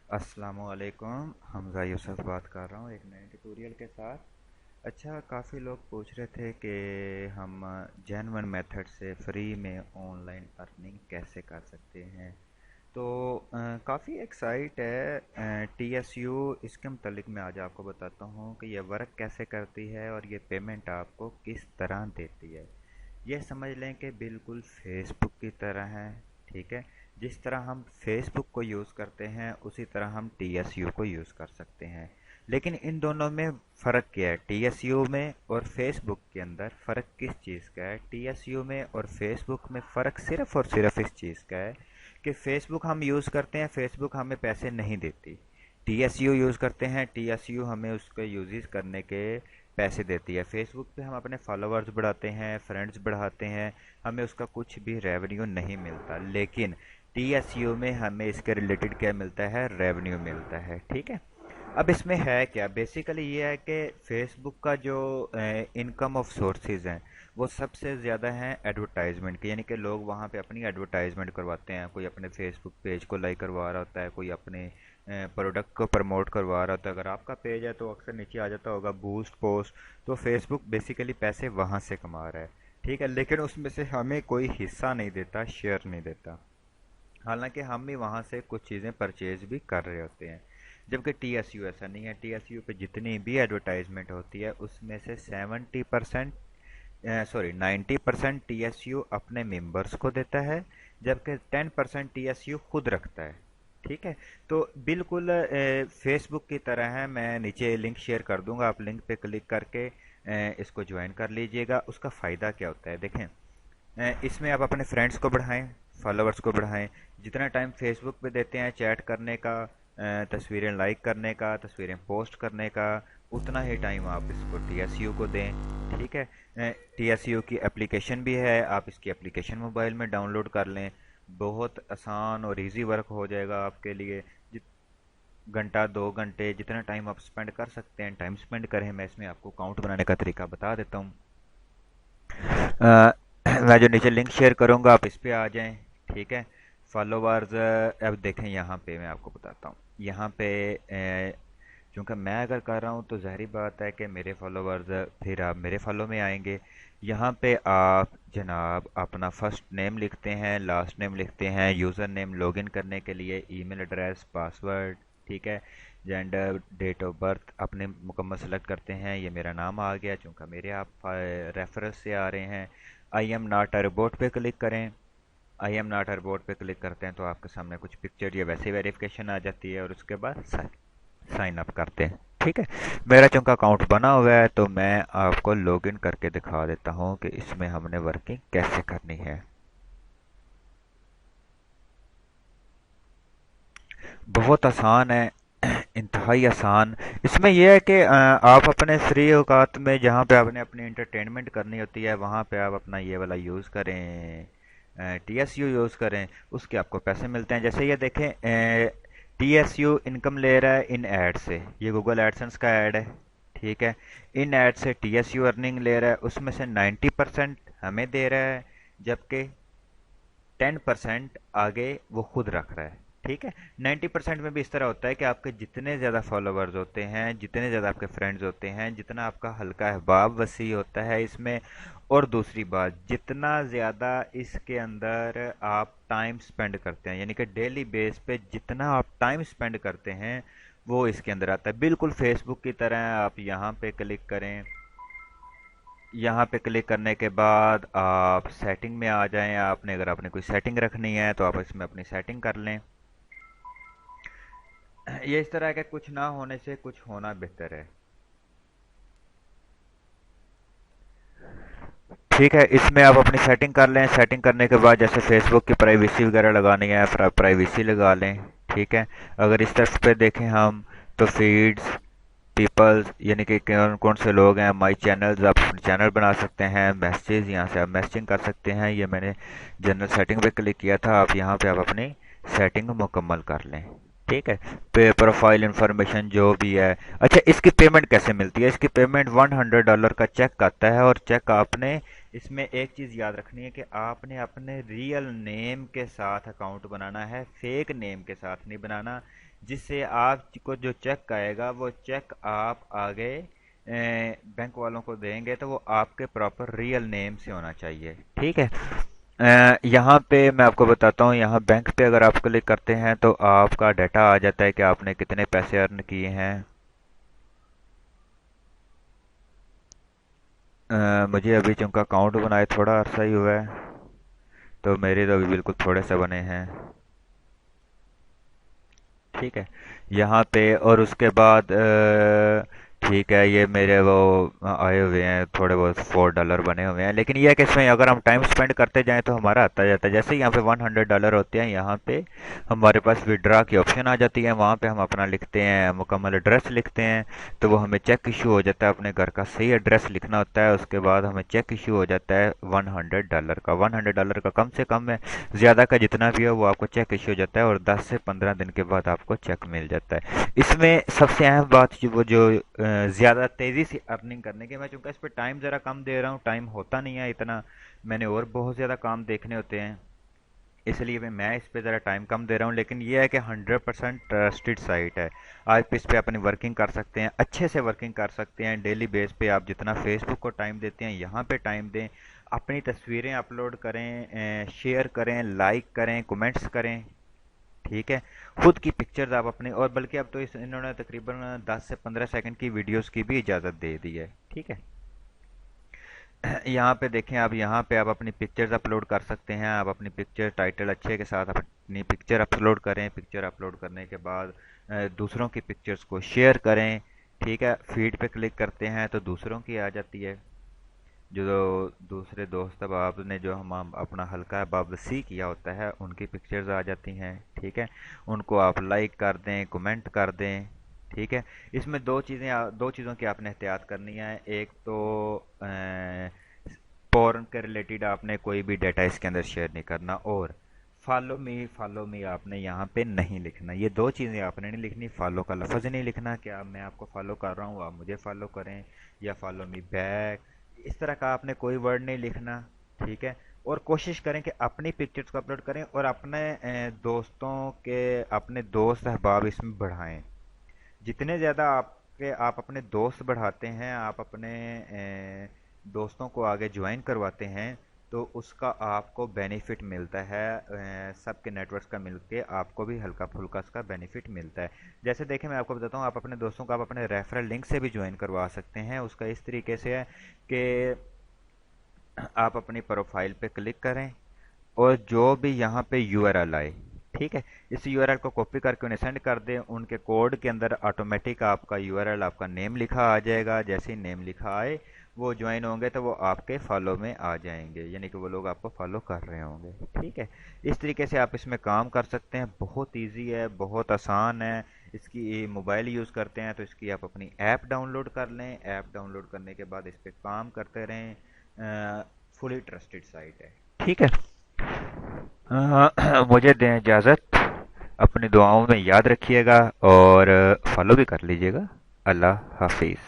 अस्सलामु अलैकुम। हमज़ा यूसुफ बात कर रहा हूँ एक नए ट्यूटोरियल के साथ। अच्छा, काफ़ी लोग पूछ रहे थे कि हम जेन्युइन मेथड से फ्री में ऑनलाइन अर्निंग कैसे कर सकते हैं। तो काफ़ी एक साइट है TSU, इसके मतलब मैं आज आपको बताता हूँ कि ये वर्क कैसे करती है और ये पेमेंट आपको किस तरह देती है। ये समझ लें कि बिल्कुल फेसबुक की तरह है। ठीक है, जिस तरह हम फेसबुक को यूज़ करते हैं उसी तरह हम TSU को यूज़ कर सकते हैं। लेकिन इन दोनों में फ़र्क क्या है? TSU में और फेसबुक के अंदर फ़र्क किस चीज़ का है? TSU में और फेसबुक में फ़र्क सिर्फ़ और सिर्फ इस चीज़ का है कि फेसबुक हम यूज़ करते हैं, फेसबुक हमें पैसे नहीं देती। TSU यूज़ करते हैं, TSU हमें उसके यूज़ करने के पैसे देती है। फेसबुक पे हम अपने फॉलोअर्स बढ़ाते हैं, फ्रेंड्स बढ़ाते हैं, हमें उसका कुछ भी रेवेन्यू नहीं मिलता। लेकिन TSU में हमें इसके रिलेटेड क्या मिलता है? रेवेन्यू मिलता है। ठीक है, अब इसमें है क्या? बेसिकली ये है कि फेसबुक का जो इनकम ऑफ सोर्सेज हैं वो सबसे ज़्यादा हैं एडवर्टाइजमेंट के, यानी कि लोग वहाँ पे अपनी एडवर्टाइजमेंट करवाते हैं। कोई अपने फेसबुक पेज को लाइक करवा रहा होता है, कोई अपने प्रोडक्ट को प्रमोट करवा रहा होता है। अगर आपका पेज है तो अक्सर नीचे आ जाता होगा बूस्ट पोस्ट। तो फेसबुक बेसिकली पैसे वहाँ से कमा रहा है। ठीक है, लेकिन उसमें से हमें कोई हिस्सा नहीं देता, शेयर नहीं देता। हालांकि हम भी वहाँ से कुछ चीज़ें परचेज भी कर रहे होते हैं। जबकि TSU ऐसा नहीं है। TSU पे जितनी भी एडवर्टाइजमेंट होती है उसमें से 70% सॉरी 90% TSU अपने मेंबर्स को देता है, जबकि 10% TSU खुद रखता है। ठीक है, तो बिल्कुल फेसबुक की तरह है। मैं नीचे लिंक शेयर कर दूंगा, आप लिंक पे क्लिक करके इसको ज्वाइन कर लीजिएगा। उसका फ़ायदा क्या होता है देखें। इसमें आप अपने फ्रेंड्स को बढ़ाएं, फॉलोअर्स को बढ़ाएं। जितना टाइम फेसबुक पे देते हैं चैट करने का, तस्वीरें लाइक करने का, तस्वीरें पोस्ट करने का, उतना ही टाइम आप इसको TSU को दें। ठीक है, TSU की एप्लीकेशन भी है, आप इसकी एप्लीकेशन मोबाइल में डाउनलोड कर लें। बहुत आसान और इजी वर्क हो जाएगा आपके लिए। घंटा 2 घंटे जितना टाइम आप स्पेंड कर सकते हैं टाइम स्पेंड करें। मैं इसमें आपको अकाउंट बनाने का तरीका बता देता हूँ। मैं जो नीचे लिंक शेयर करूंगा आप इस पे आ जाएं। ठीक है, फॉलोवर्स अब देखें, यहाँ पे मैं आपको बताता हूँ। यहाँ पे चूँकि मैं अगर कर रहा हूँ तो ज़ाहिर बात है कि मेरे फॉलोवर्स फिर आप मेरे फॉलो में आएंगे। यहाँ पे आप जनाब अपना फर्स्ट नेम लिखते हैं, लास्ट नेम लिखते हैं, यूज़र नेम लॉगिन करने के लिए, ईमेल एड्रेस, पासवर्ड। ठीक है, जेंडर, डेट ऑफ बर्थ अपने मुकम्मल सेलेक्ट करते हैं। ये मेरा नाम आ गया चूँकि मेरे आप रेफरेंस से आ रहे हैं। I am not a robot पे क्लिक करें। I am not a robot पे क्लिक करते हैं तो आपके सामने कुछ पिक्चर या वैसे वेरिफिकेशन आ जाती है और उसके बाद साइन अप करते हैं। ठीक है, मेरा चूंकि अकाउंट बना हुआ है तो मैं आपको लॉगिन करके दिखा देता हूँ कि इसमें हमने वर्किंग कैसे करनी है। बहुत आसान है, इंतहाई आसान। इसमें यह है कि आप अपने फ्री औकात में जहाँ पे आपने अपनी इंटरटेनमेंट करनी होती है वहाँ पे आप अपना ये वाला यूज़ करें, TSU यूज़ करें। उसके आपको पैसे मिलते हैं। जैसे ये देखें, TSU इनकम ले रहा है इन ऐड से, ये गूगल एडसेंस का ऐड है। ठीक है, इन ऐड से TSU अर्निंग ले रहा है, उसमें से 90% हमें दे रहा है, जबकि 10% आगे वो खुद रख रहा है। ठीक है, 90% में भी इस तरह होता है कि आपके जितने ज़्यादा फॉलोवर्स होते हैं, जितने ज़्यादा आपके फ्रेंड्स होते हैं, जितना आपका हल्का अहबाब वसी होता है इसमें, और दूसरी बात जितना ज़्यादा इसके अंदर आप टाइम स्पेंड करते हैं, यानी कि डेली बेस पे जितना आप टाइम स्पेंड करते हैं वो इसके अंदर आता है। बिल्कुल फेसबुक की तरह। आप यहाँ पे क्लिक करें, यहाँ पे क्लिक करने के बाद आप सेटिंग में आ जाएं। आपने अगर आपने कोई सेटिंग रखनी है तो आप इसमें अपनी सेटिंग कर लें। ये इस तरह के कुछ ना होने से कुछ होना बेहतर है। ठीक है, इसमें आप अपनी सेटिंग कर लें। सेटिंग करने के बाद जैसे फेसबुक की प्राइवेसी वगैरह लगानी है, प्राइवेसी लगा लें। ठीक है, अगर इस तरफ पे देखें हम तो फीड्स, पीपल्स, यानी कि कौन कौन से लोग हैं, माई चैनल्स, आप अपने चैनल बना सकते हैं। मैसेज, यहाँ से आप मैसेजिंग कर सकते हैं। ये मैंने जनरल सेटिंग पे क्लिक किया था। आप यहाँ पे आप अपनी सेटिंग मुकम्मल कर लें। ठीक है। प्रोफाइल इंफॉर्मेशन जो भी है। अच्छा, इसकी पेमेंट कैसे मिलती है? इसकी पेमेंट $100 का चेक आता है, और चेक आपने, इसमें एक चीज़ याद रखनी है कि आपने अपने रियल नेम के साथ अकाउंट बनाना है, फेक नेम के साथ नहीं बनाना। जिससे आपको जो चेक आएगा वो चेक आप आगे बैंक वालों को देंगे तो वो आपके प्रॉपर रियल नेम से होना चाहिए। ठीक है। यहाँ पे मैं आपको बताता हूँ, यहाँ बैंक पे अगर आप क्लिक करते हैं तो आपका डाटा आ जाता है कि आपने कितने पैसे अर्न किए हैं। मुझे अभी चूंकि अकाउंट बनाए थोड़ा अरसा ही हुआ है, तो मेरे तो अभी बिल्कुल थोड़े से बने हैं। ठीक है। यहाँ पे और उसके बाद ठीक है, ये मेरे वो आए हुए हैं थोड़े बहुत $4 बने हुए हैं, लेकिन ये है कि इसमें अगर हम टाइम स्पेंड करते जाएं तो हमारा आता जाता है। जैसे ही यहाँ पे $100 होते हैं, यहाँ पे हमारे पास विड्रा की ऑप्शन आ जाती है। वहाँ पे हम अपना लिखते हैं, मुकम्मल एड्रेस लिखते हैं, तो वो हमें चेक इशू हो जाता है। अपने घर का सही एड्रेस लिखना होता है, उसके बाद हमें चेक इशू हो जाता है $100 का कम से कम है, ज़्यादा का जितना भी हो वो आपको चेक इशू हो जाता है, और 10 से 15 दिन के बाद आपको चेक मिल जाता है। इसमें सबसे अहम बात जो ज़्यादा तेज़ी से अर्निंग करने की, मैं चूंकि इस पर टाइम ज़रा कम दे रहा हूँ, टाइम होता नहीं है इतना, मैंने और बहुत ज़्यादा काम देखने होते हैं, इसलिए मैं इस पे ज़रा टाइम कम दे रहा हूँ। लेकिन ये है कि 100% ट्रस्टेड साइट है। आप इस पे अपनी वर्किंग कर सकते हैं, अच्छे से वर्किंग कर सकते हैं। डेली बेस पे आप जितना फेसबुक को टाइम देते हैं, यहाँ पे टाइम दें। अपनी तस्वीरें अपलोड करें, शेयर करें, लाइक करें, कमेंट्स करें। ठीक है। खुद की पिक्चर्स आप अपनी, और बल्कि अब तो इन्होंने तकरीबन 10 से 15 सेकंड की वीडियोस की भी इजाज़त दे दी है। ठीक है। यहाँ पे देखें, आप यहाँ पे आप अपनी पिक्चर्स अपलोड कर सकते हैं। आप अपनी पिक्चर टाइटल अच्छे के साथ अपनी पिक्चर अपलोड करें। पिक्चर अपलोड करने के बाद दूसरों की पिक्चर्स को शेयर करें। ठीक है। फीड पे क्लिक करते हैं तो दूसरों की आ जाती है, जो दूसरे दोस्त अहबाब ने जो हम अपना हल्का वापसी किया होता है उनकी पिक्चर्स आ जाती हैं। ठीक है। उनको आप लाइक कर दें, कमेंट कर दें। ठीक है। इसमें दो चीज़ों की आपने एहतियात करनी है। एक तो पोर्न के रिलेटेड आपने कोई भी डाटा इसके अंदर शेयर नहीं करना, और फॉलो मी आपने यहाँ पे नहीं लिखना। ये दो चीज़ें आपने नहीं लिखनी। फॉलो का लफ्ज़ नहीं लिखना कि आप, मैं आपको फॉलो कर रहा हूँ आप मुझे फॉलो करें, या फॉलो मी बैक, इस तरह का आपने कोई वर्ड नहीं लिखना। ठीक है। और कोशिश करें कि अपनी पिक्चर्स को अपलोड करें, और अपने दोस्तों के, अपने दोस्त अहबाब इसमें बढ़ाएं। जितने ज़्यादा आप अपने दोस्त बढ़ाते हैं, आप अपने दोस्तों को आगे ज्वाइन करवाते हैं, तो उसका आपको बेनिफिट मिलता है। सबके नेटवर्क्स का मिलके आपको भी हल्का फुल्का उसका बेनिफिट मिलता है। जैसे देखें, मैं आपको बताता हूँ, आप अपने दोस्तों को आप अपने रेफरल लिंक से भी ज्वाइन करवा सकते हैं। उसका इस तरीके से है कि आप अपनी प्रोफाइल पे क्लिक करें, और जो भी यहाँ पे यूआरएल आए, ठीक है, इस यूआरएल को कॉपी करके उन्हें सेंड कर दें। उनके कोड के अंदर ऑटोमेटिक आपका यूआरएल, आपका नेम लिखा आ जाएगा। जैसे ही नेम लिखा आए, वो ज्वाइन होंगे तो वो आपके फॉलो में आ जाएंगे, यानी कि वो लोग आपको फॉलो कर रहे होंगे। ठीक है। इस तरीके से आप इसमें काम कर सकते हैं। बहुत ईजी है, बहुत आसान है। इसकी मोबाइल यूज़ करते हैं तो इसकी आप अपनी ऐप डाउनलोड कर लें। ऐप डाउनलोड करने के बाद इस पर काम करते रहें। फुली ट्रस्टेड साइट है। ठीक है। मुझे दें इजाज़त। अपनी दुआओं में याद रखिएगा, और फॉलो भी कर लीजिएगा। अल्लाह हाफिज़।